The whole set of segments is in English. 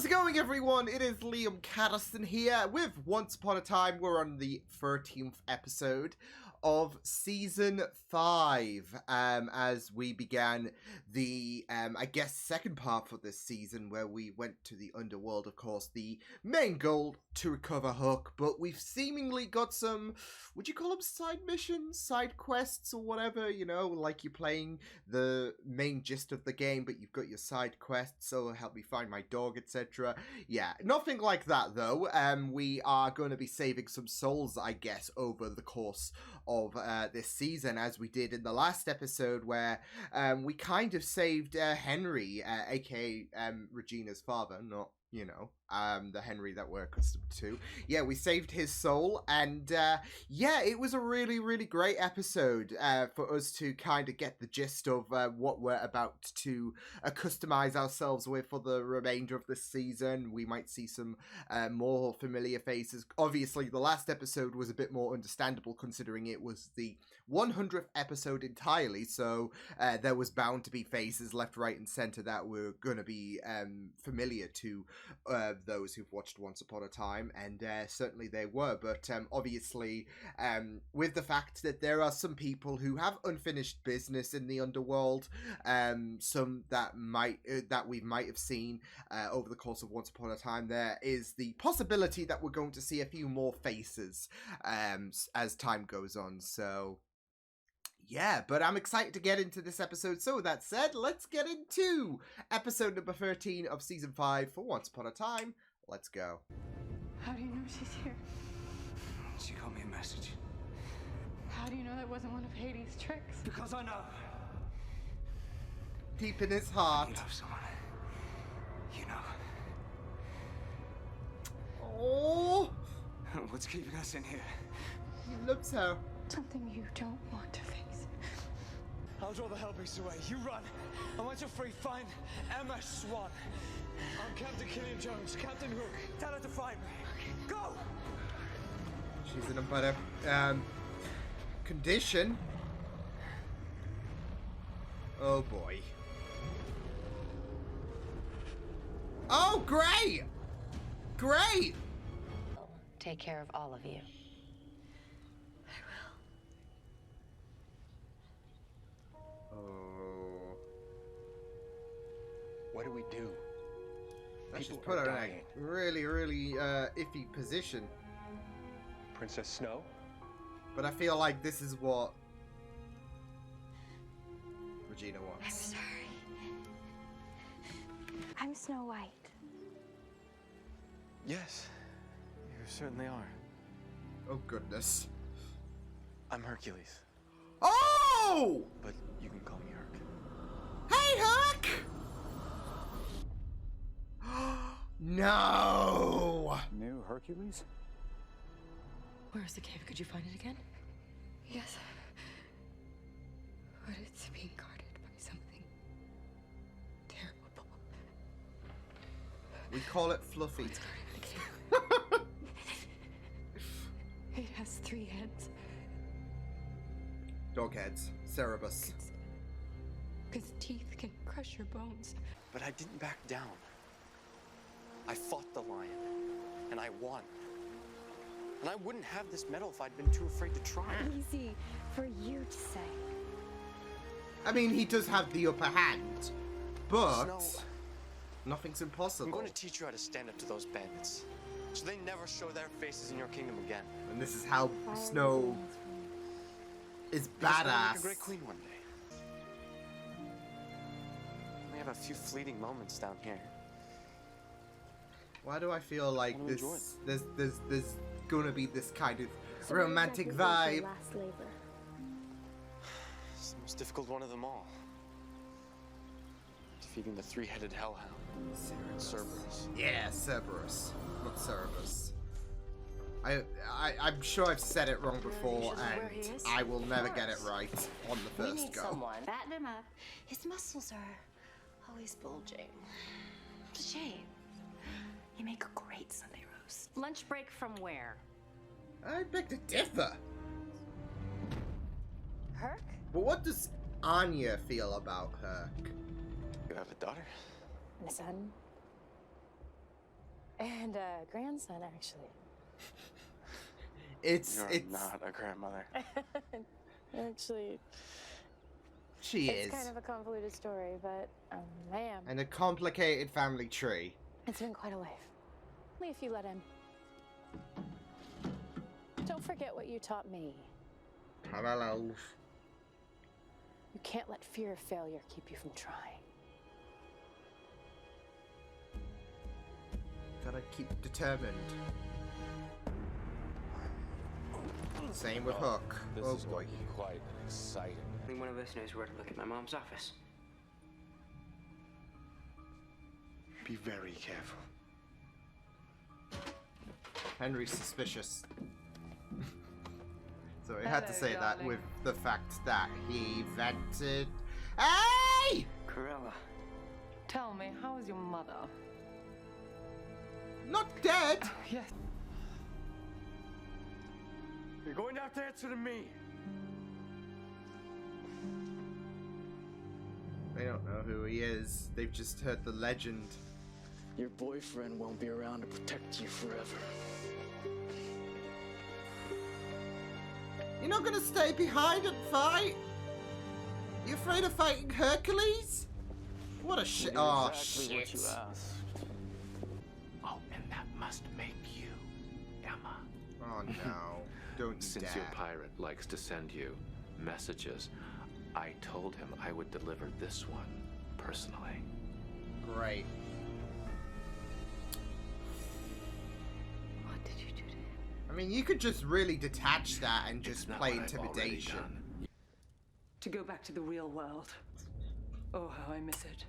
How's it going, everyone? It is Liam Catterson here with Once Upon a Time. We're on the 13th episode of Season 5, as we began the, I guess, second part for this season, where we went to the underworld. Of course, the main goal to recover Hook, but we've seemingly got some, would you call them side missions, side quests, or whatever, you know, like you're playing the main gist of the game, but you've got your side quests, so help me find my dog, etc. Yeah, nothing like that, though. We are going to be saving some souls, I guess, over the course of this season, as we did in the last episode, where we kind of saved Henry, aka Regina's father, not, you know, the Henry that we're accustomed to. Yeah, we saved his soul, and yeah, it was a really, really great episode for us to kind of get the gist of what we're about to customize ourselves with for the remainder of this season. We might see some more familiar faces. Obviously, the last episode was a bit more understandable, considering it was the 100th episode entirely, so there was bound to be faces left, right, and center that were going to be familiar to those who've watched Once Upon a Time, and certainly they were, but obviously with the fact that there are some people who have unfinished business in the underworld, some that we might have seen over the course of Once Upon a Time, there is the possibility that we're going to see a few more faces as time goes on, so yeah, but I'm excited to get into this episode. So with that said, let's get into episode number 13 of season 5 for Once Upon a Time. Let's go. How do you know she's here? She got me a message. How do you know that wasn't one of Hades' tricks? Because I know. Deep in his heart. You love someone. You know. Oh! What's keeping us in here? He loves her. Something you don't want to face. I'll draw the Hellbeast away. You run. And once you're free, find Emma Swan. I'm Captain Killian Jones, Captain Hook. Tell her to find me. Go! She's in a better condition. Oh boy. Oh, great! Great! Take care of all of you. Oh. What do we do? That's just People put are her in dying. a really, really iffy position. Princess Snow? But I feel like this is what Regina I'm wants. sorry. I'm Snow White. Yes, you certainly are. Oh goodness. I'm Hercules, Oh! but you can call me Herc. Hey, Hook! No! New Hercules? Where's the cave? Could you find it again? Yes. But it's being guarded by something terrible. We call it Fluffy. What's guarding the cave? It has 3 heads. Dog heads. Cerebus. Its teeth can crush your bones. But I didn't back down. I fought the lion, and I won. And I wouldn't have this medal if I'd been too afraid to try. Easy for you to say. I mean, he does have the upper hand, but Snow, nothing's I'm impossible. going to teach you how to stand up to those bandits, so they never show their faces in your kingdom again. And this is how Snow is You're gonna badass. make a great queen one day. We have a few fleeting moments down here. Why do I feel like I'm gonna enjoy there's gonna be this kind of So romantic what exactly was vibe? your last labor? It's the most difficult one of them all. Defeating the 3-headed hellhound, Cerberus. Yeah, Cerberus, not Cerebus. I'm sure I've said it wrong before, and I will never get it right on the We first need go. someone. Fatten him up. His muscles are always bulging. It's a shame. You make a great Sunday roast. Lunch break from where? I beg to differ. Herc? But what does Anya feel about her? You have a daughter? And a son? And a grandson, actually. It's not a grandmother. Actually, she it's is. kind of a convoluted story, but I am. And a complicated family tree. It's been quite a life. Only if you let him. Don't forget what you taught me. Hello. You can't let fear of failure keep you from trying. Gotta keep determined. Same with Hook. This Oh is boy. going to be quite exciting. Only one of us knows where to look at my mom's office. Be very careful. Henry's suspicious. So I had to say that with the fact that he vented. Hey! Corella. Tell me, how is your mother? Not dead! Yes. You're going to have to answer to me. They don't know who he is. They've just heard the legend. Your boyfriend won't be around to protect you forever. You're not gonna stay behind and fight? You afraid of fighting Hercules? What a shit. Oh, Exactly what shit. you asked. Oh, and that must make you Emma. Oh no. Don't you Since dare. your pirate likes to send you messages, I told him I would deliver this one personally. Great. What did you do to him? I mean, you could just really detach that and It's just not play what I've already intimidation. done. To go back to the real world. Oh, how I miss it.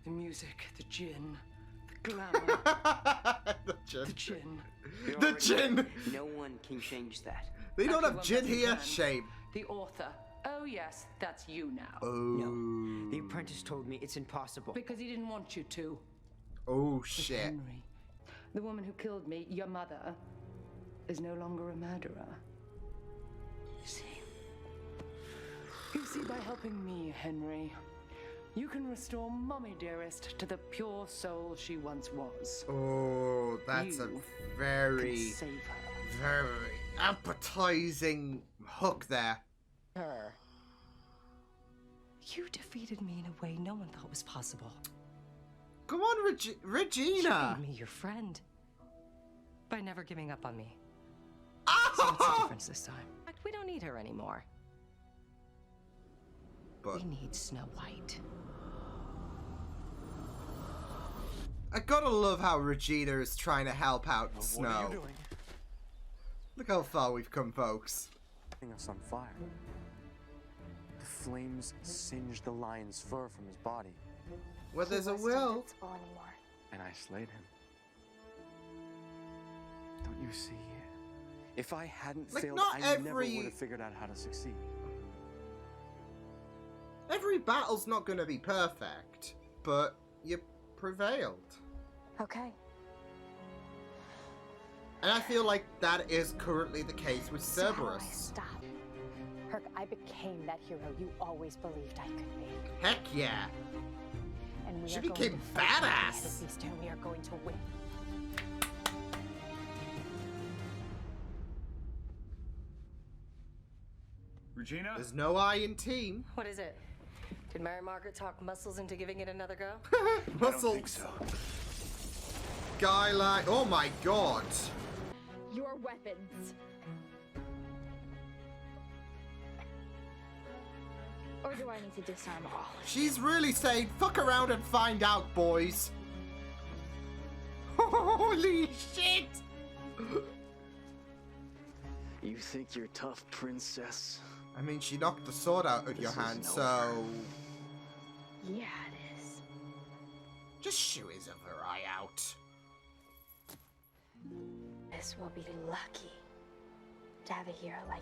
The music, the gin, the glamour, The gin. the gin. You're The already gin! dead. No one can change that. They don't have Everyone gin has a here? plan. Shame. The author. Oh, yes, that's you now. Oh. No. The apprentice told me it's impossible. Because he didn't want you to. Oh, But shit. Henry, the woman who killed me, your mother, is no longer a murderer. You see, by helping me, Henry, you can restore Mommy Dearest to the pure soul she once was. Oh, that's a You very, Can save her. very appetizing hook there. Her. You defeated me in a way no one thought was possible. Come on, Regina. You made me your friend. By never giving up on me. So what's the difference this time? In fact, we don't need her anymore. But We need Snow White. I gotta love how Regina is trying to help out What Snow. are you doing? Look how far we've come, folks. Setting us on fire. The flames singed the lion's fur from his body, Well, there's a He wasn't will. invincible anymore. and I slayed him. Don't you see? If I hadn't Like, failed, not I never every- would have figured out how to succeed. Every battle's not gonna be perfect, but you prevailed. Okay. And I feel like that is currently the case with So how do I Cerberus. stop? Herc, I became that hero you always believed I could be. Heck yeah. And we She are going became to fight to the end badass. of this, and we are going to win. Regina? There's no I in team. What is it? Did Mary Margaret talk muscles into giving it another go? Muscles. Guy like, oh my god. Your weapons. Or do I need to disarm all? She's really saying, fuck around and find out, boys. Holy shit. You think you're tough, princess? I mean, she knocked the sword out of your This hand, isn't so over. Yeah, it is. just shoo his other eye out. This will be lucky to have a hero like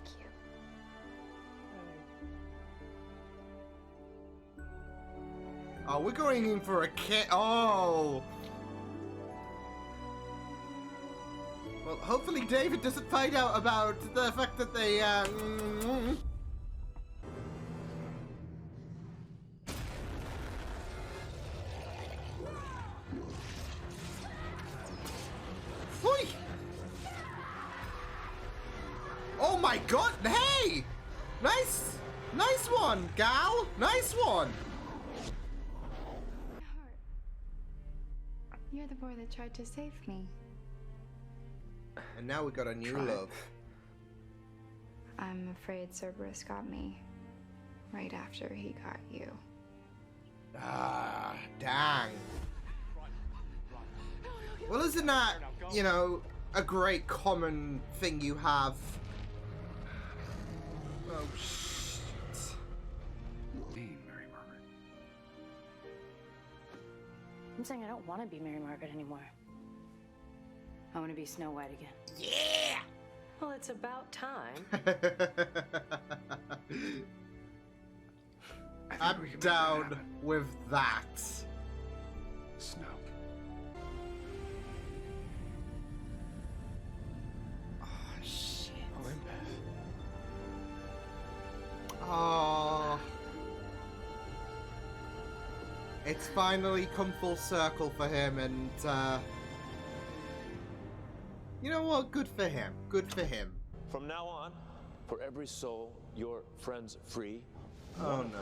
you. Oh, we're going in for a kit. Oh. Well, hopefully David doesn't find out about the fact that they, Oh my god, hey! Nice one, gal! Nice one! You're the boy that tried to save me. And now we got a new love. I'm afraid Cerberus got me right after he got you. Ah, dang. Well, isn't that, you know, a great common thing you have? Oh, shit. Lean, Mary Margaret. I'm saying I don't want to be Mary Margaret anymore. I want to be Snow White again. Yeah! Well, it's about time. I'm down with that. Snow. Oh, shit. Olympus. Oh. It's finally come full circle for him, and, you know what? Good for him. Good for him. From now on, for every soul your friends free, Oh, no.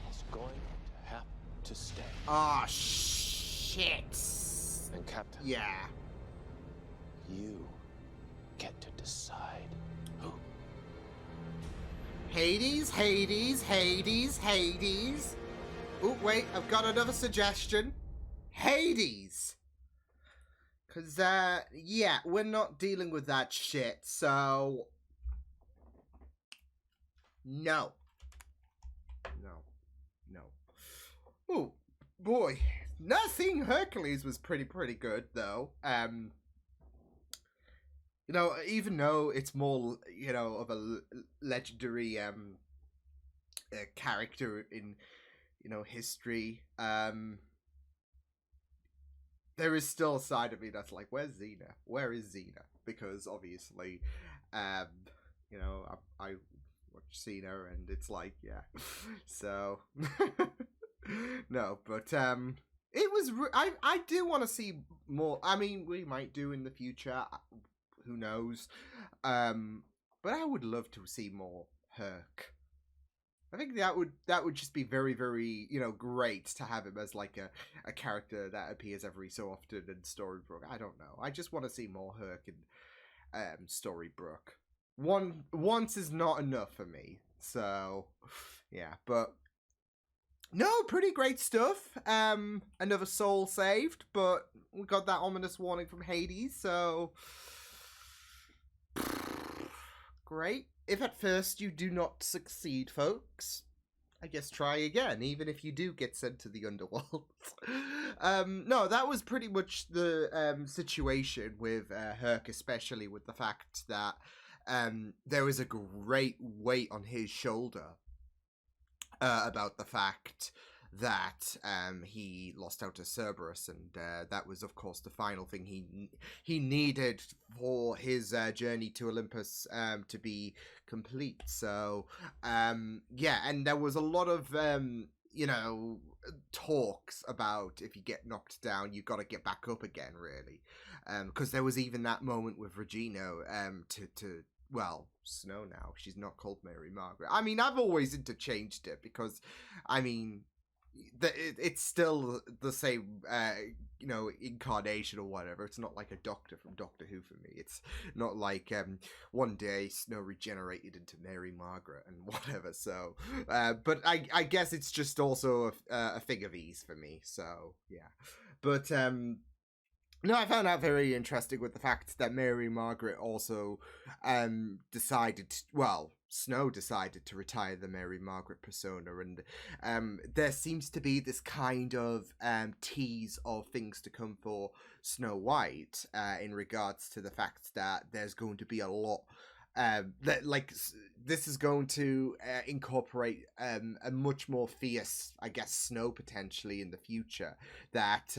is going to have to stay. Ah, shit. And Captain, Yeah. you get to decide who. Hades, Hades, Hades, Hades. Oh, wait, I've got another suggestion. Hades. Because, yeah, we're not dealing with that shit, so... No. No. Oh, boy. Seeing Hercules was pretty good, though. You know, even though it's more, you know, of a legendary, character in, you know, history, there is still a side of me that's like, where's Xena? Where is Xena? Because, obviously, you know, I watch Xena, and it's like, yeah. So, no, but, it was, I do want to see more. I mean, we might do in the future, who knows, but I would love to see more Herc. I think that would just be very, you know, great to have him as like a character that appears every so often in Storybrooke. I don't know. I just want to see more Herc in Storybrooke. Once is not enough for me. So yeah, but no, pretty great stuff. Another soul saved, but we got that ominous warning from Hades, so great. If at first you do not succeed, folks, I guess try again, even if you do get sent to the underworld. No, that was pretty much the situation with Herc, especially with the fact that there was a great weight on his shoulder about the fact that he lost out to Cerberus, and that was, of course, the final thing he needed for his journey to Olympus to be complete. So, yeah, and there was a lot of, you know, talks about if you get knocked down, you've got to get back up again, really. Because there was even that moment with Regina well, Snow now. She's not called Mary Margaret. I mean, I've always interchanged it because, I mean, it's still the same, you know, incarnation or whatever. It's not like a doctor from Doctor Who for me. It's not like one day Snow regenerated into Mary Margaret and whatever. So, but I guess it's just also a thing of ease for me. So yeah, but no, I found that very interesting with the fact that Mary Margaret also decided, well, Snow decided to retire the Mary Margaret persona, and there seems to be this kind of tease of things to come for Snow White in regards to the fact that there's going to be a lot that, like, this is going to incorporate a much more fierce, I guess, Snow potentially in the future, that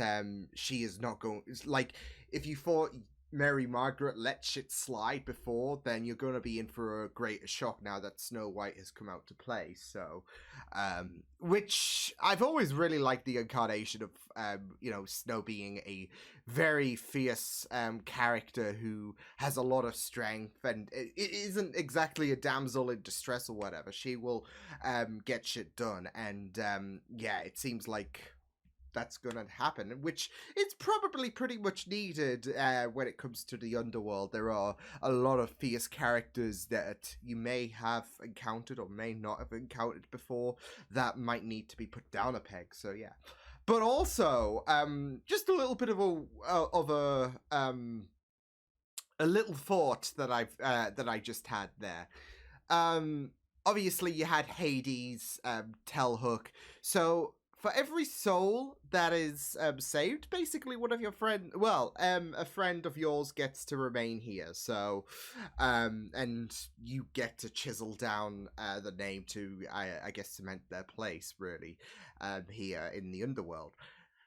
she is not going, like, if you thought Mary Margaret let shit slide before, then you're going to be in for a greater shock now that Snow White has come out to play. So, which I've always really liked the incarnation of, Snow being a very fierce character who has a lot of strength, and it isn't exactly a damsel in distress or whatever. She will get shit done, and it seems like that's gonna happen, which is probably pretty much needed when it comes to the underworld. There are a lot of fierce characters that you may have encountered or may not have encountered before that might need to be put down a peg. So yeah, but also just a little bit of a little thought that I just had there. Obviously you had Hades tell Hook, so for every soul that is saved, basically one of your a friend of yours gets to remain here. So, and you get to chisel down the name to, I guess, cement their place, really, here in the underworld.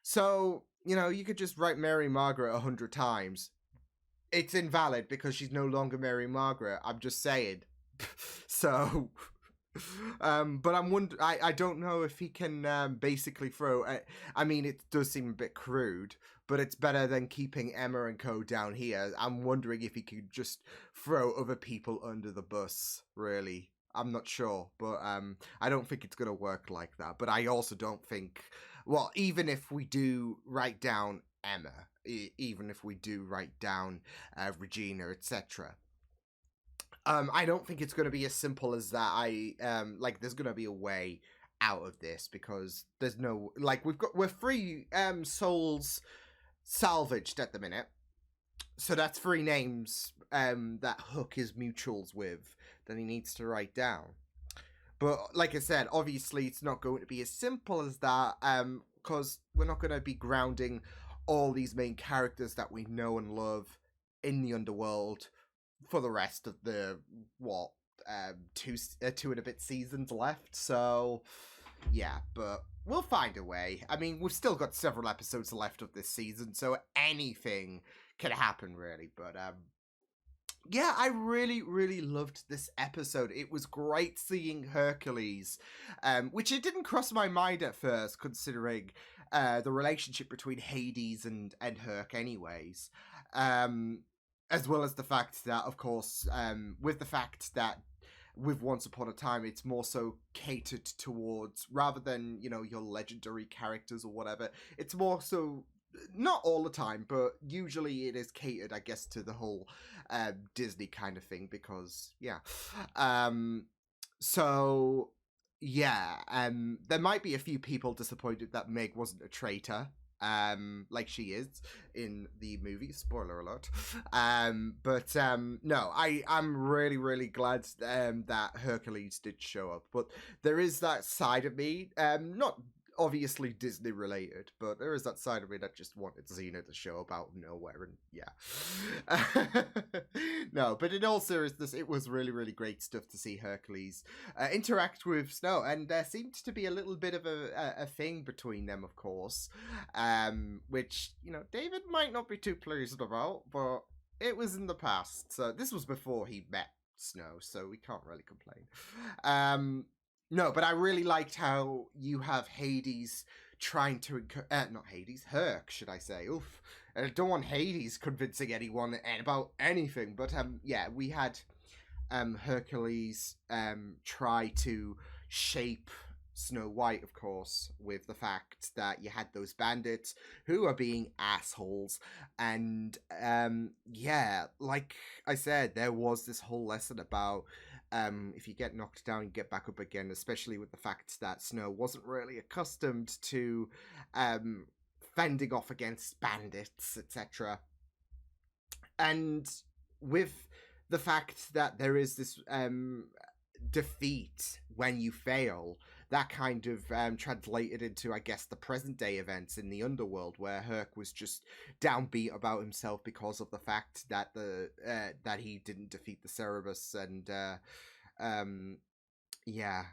So, you could just write Mary Margaret 100 times. It's invalid because she's no longer Mary Margaret. I'm just saying. So... but I don't know if he can basically throw. I mean, it does seem a bit crude, but it's better than keeping Emma and co down here. I'm wondering if he could just throw other people under the bus. Really, I'm not sure, but I don't think it's gonna work like that. But I also don't think. Well, even if we do write down Emma, even if we do write down Regina, etc. I don't think it's going to be as simple as that. There's going to be a way out of this because there's no, we're 3 souls salvaged at the minute. So that's 3 names that Hook is mutuals with that he needs to write down. But like I said, obviously it's not going to be as simple as that because we're not going to be grounding all these main characters that we know and love in the underworld for the rest of the 2 and a bit seasons left. So yeah, but we'll find a way. I mean, we've still got several episodes left of this season, so anything can happen, really. But yeah, I really, really loved this episode. It was great seeing Hercules, which it didn't cross my mind at first, considering the relationship between Hades and Herc anyways. As well as the fact that, of course, with Once Upon a Time, it's more so catered towards, rather than, your legendary characters or whatever, it's more so, not all the time, but usually it is catered, I guess, to the whole Disney kind of thing, because, yeah. So, yeah, there might be a few people disappointed that Meg wasn't a traitor, like she is in the movie, spoiler alert. No, I'm really, really glad that Hercules did show up, but there is that side of me, not obviously Disney related, but there is that side of me that just wanted Xena to show up out of nowhere, and yeah. No, but in all seriousness, it was really, really great stuff to see Hercules interact with Snow, and there seemed to be a little bit of a thing between them, of course, which, David might not be too pleased about, but it was in the past, so this was before he met Snow, so we can't really complain. No, but I really liked how you have Hades trying to... not Hades, Herc, should I say. Oof. I don't want Hades convincing anyone about anything, but yeah, we had Hercules try to shape Snow White, of course, with the fact that you had those bandits who are being assholes, and yeah, like I said, there was this whole lesson about if you get knocked down, you get back up again, especially with the fact that Snow wasn't really accustomed to fending off against bandits, etc. And with the fact that there is this defeat when you fail, that kind of translated into, I guess, the present day events in the underworld, where Herc was just downbeat about himself because of the fact that that he didn't defeat the Cerberus, and yeah,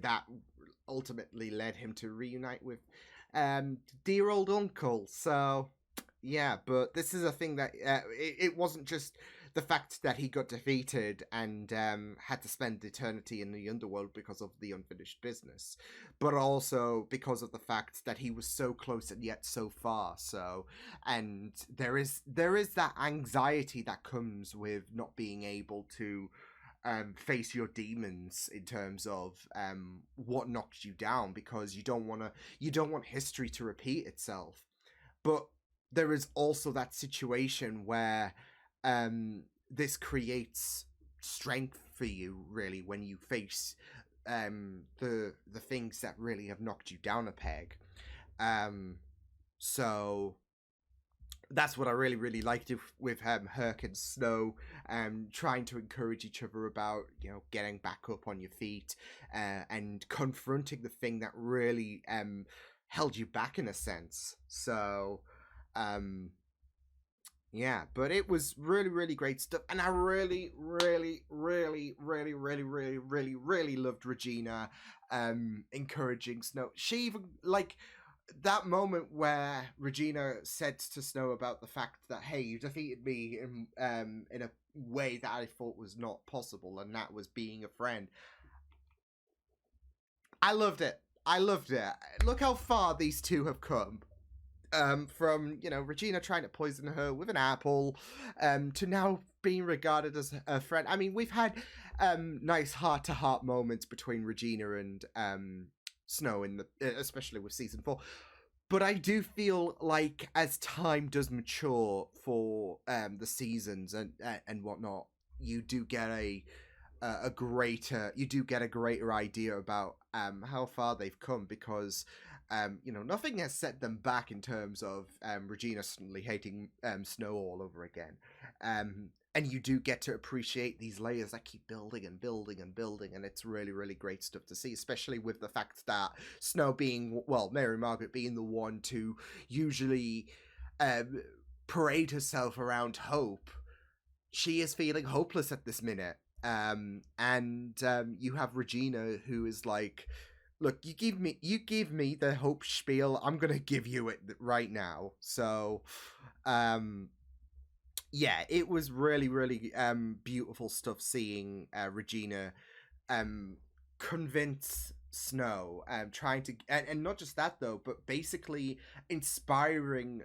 that ultimately led him to reunite with dear old uncle. So Yeah, but this is a thing that it wasn't just the fact that he got defeated and had to spend eternity in the underworld because of the unfinished business, but also because of the fact that he was so close and yet so far. So, and there is that anxiety that comes with not being able to face your demons in terms of what knocked you down, because you don't want history to repeat itself. But there is also that situation where this creates strength for you, really, when you face the things that really have knocked you down a peg. So that's what I really, really liked with Herc and Snow, trying to encourage each other about, getting back up on your feet and confronting the thing that really held you back in a sense. So, yeah, but it was really, really great stuff. And I really, really, really, really, really, really, really, really loved Regina encouraging Snow. She even, like, that moment where Regina said to Snow about the fact that, hey, you defeated me in a way that I thought was not possible, and that was being a friend. I loved it. Look how far these two have come. From, Regina trying to poison her with an apple, to now being regarded as a friend. I mean, we've had nice heart-to-heart moments between Regina and Snow especially with season 4. But I do feel like as time does mature for the seasons and whatnot, you do get a greater idea about how far they've come, because nothing has set them back in terms of Regina suddenly hating Snow all over again. And you do get to appreciate these layers that keep building and building and building, and it's really, really great stuff to see, especially with the fact that Snow Mary Margaret being the one to usually parade herself around hope. She is feeling hopeless at this minute. And you have Regina, who is like, look, you give me the hope spiel, I'm gonna give you it right now. So, yeah, it was really, really beautiful stuff seeing Regina convince Snow, trying to, and not just that though, but basically inspiring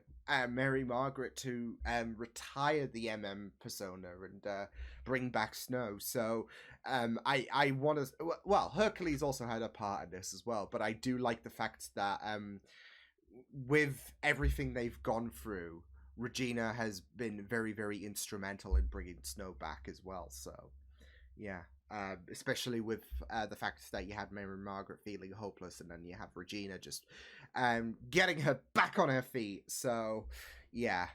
Mary Margaret to retire the MM persona and bring back Snow. So I want to, well, Hercules also had a part in this as well, but I do like the fact that with everything they've gone through, Regina has been very, very instrumental in bringing Snow back as well. So, yeah, especially with the fact that you had Mary Margaret feeling hopeless, and then you have Regina just getting her back on her feet. So, yeah.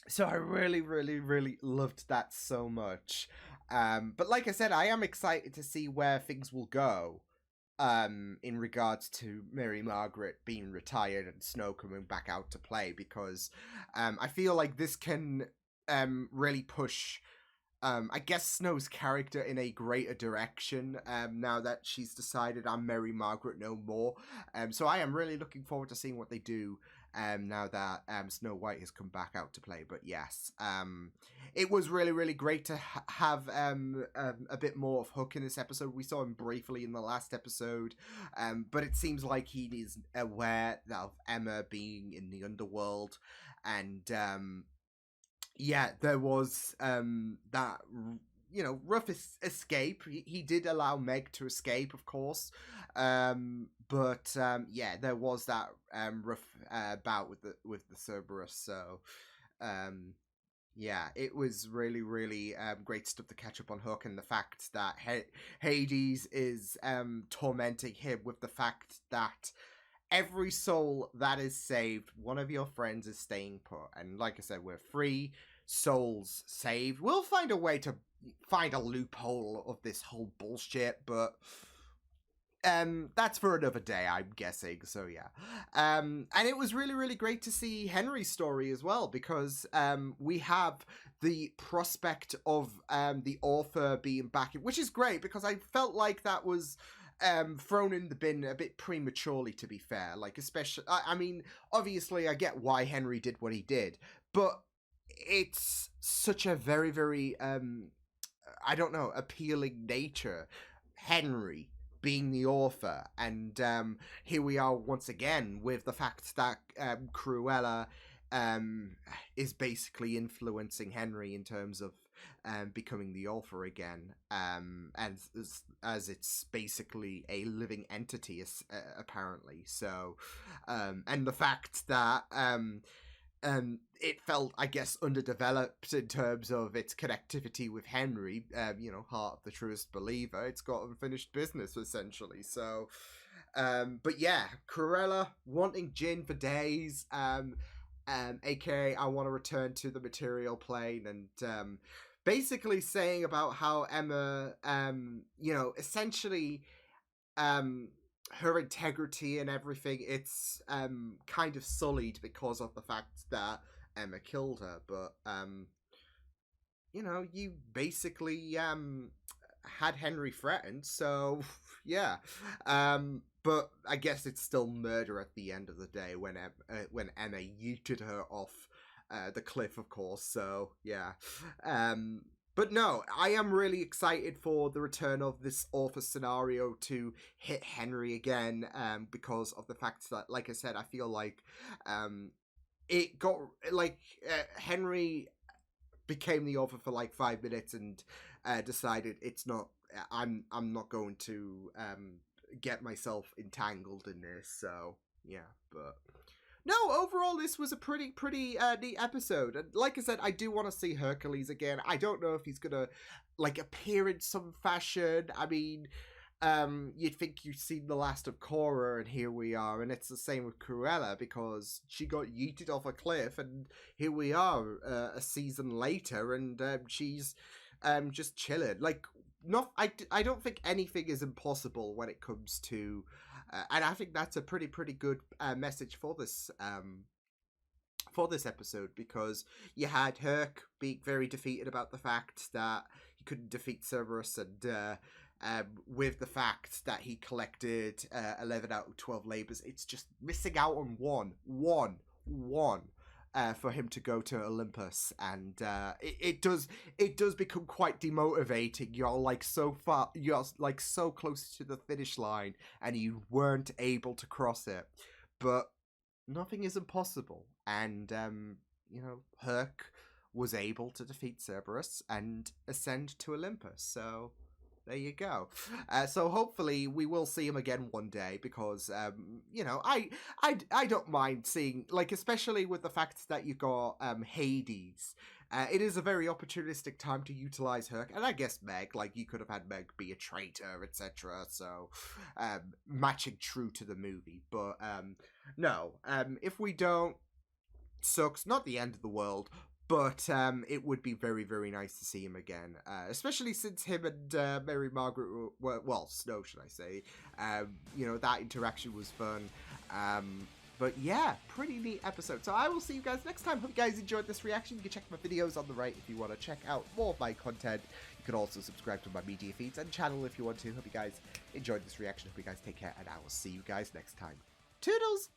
So I really, really, really loved that so much. But like I said, I am excited to see where things will go. In regards to Mary Margaret being retired and Snow coming back out to play, because I feel like this can really push I guess Snow's character in a greater direction now that she's decided I'm Mary Margaret no more. So I am really looking forward to seeing what they do now that Snow White has come back out to play. But yes, it was really, really great to have a bit more of Hook in this episode. We saw him briefly in the last episode, but it seems like he is aware of Emma being in the underworld, and yeah, there was that, rough escape. He did allow Meg to escape, of course, but yeah, there was that rough bout with the Cerberus. So yeah, it was really, really great stuff to catch up on Hook, and the fact that Hades is tormenting him with the fact that every soul that is saved, one of your friends is staying put. And like I said, we're 3 souls saved. We'll find a way to find a loophole of this whole bullshit, but that's for another day, I'm guessing. So yeah, and it was really, really great to see Henry's story as well, because we have the prospect of the author being back, which is great, because I felt like that was thrown in the bin a bit prematurely, to be fair. Like, especially, I mean, obviously I get why Henry did what he did, but it's such a very, very, I don't know, appealing nature. Henry being the author, and here we are once again with the fact that Cruella is basically influencing Henry in terms of becoming the author again, as it's basically a living entity, apparently. So, and the fact that it felt, I guess, underdeveloped in terms of its connectivity with Henry, heart of the truest believer. It's got unfinished business, essentially. So, but yeah, Cruella wanting gin for days, aka I want to return to the material plane, and basically saying about how Emma, essentially, her integrity and everything, it's kind of sullied because of the fact that Emma killed her. But you basically had Henry threatened, so yeah. But I guess it's still murder at the end of the day when Emma yeeted her off the cliff, of course. So yeah. But no, I am really excited for the return of this author scenario to hit Henry again, because of the fact that, like I said, I feel like it got, like, Henry became the author for like 5 minutes and decided I'm not going to get myself entangled in this. So yeah, but no, overall, this was a pretty neat episode. And like I said, I do want to see Hercules again. I don't know if he's gonna, like, appear in some fashion. I mean, you'd think you've seen the last of Cora, and here we are. And it's the same with Cruella, because she got yeeted off a cliff, and here we are, a season later, and she's just chilling. Like, I don't think anything is impossible when it comes to... and I think that's a pretty good message for this episode, because you had Herc being very defeated about the fact that he couldn't defeat Cerberus, and with the fact that he collected 11 out of 12 labors, it's just missing out on one for him to go to Olympus, and it does become quite demotivating. You're like so close to the finish line, and you weren't able to cross it. But nothing is impossible, and Herc was able to defeat Cerberus and ascend to Olympus. So there you go. So hopefully we will see him again one day, because I don't mind seeing, like, especially with the fact that you got Hades. It is a very opportunistic time to utilize Herc, and I guess Meg, like, you could have had Meg be a traitor, etc. So matching true to the movie. But no, if we don't, sucks, not the end of the world. But it would be very nice to see him again, especially since him and Mary Margaret were, well, Snow, should I say, that interaction was fun. But yeah, pretty neat episode. So I will see you guys next time. Hope you guys enjoyed this reaction. You can check my videos on the right if you want to check out more of my content. You can also subscribe to my media feeds and channel if you want to. Hope you guys enjoyed this reaction. Hope you guys take care, and I will see you guys next time. Toodles!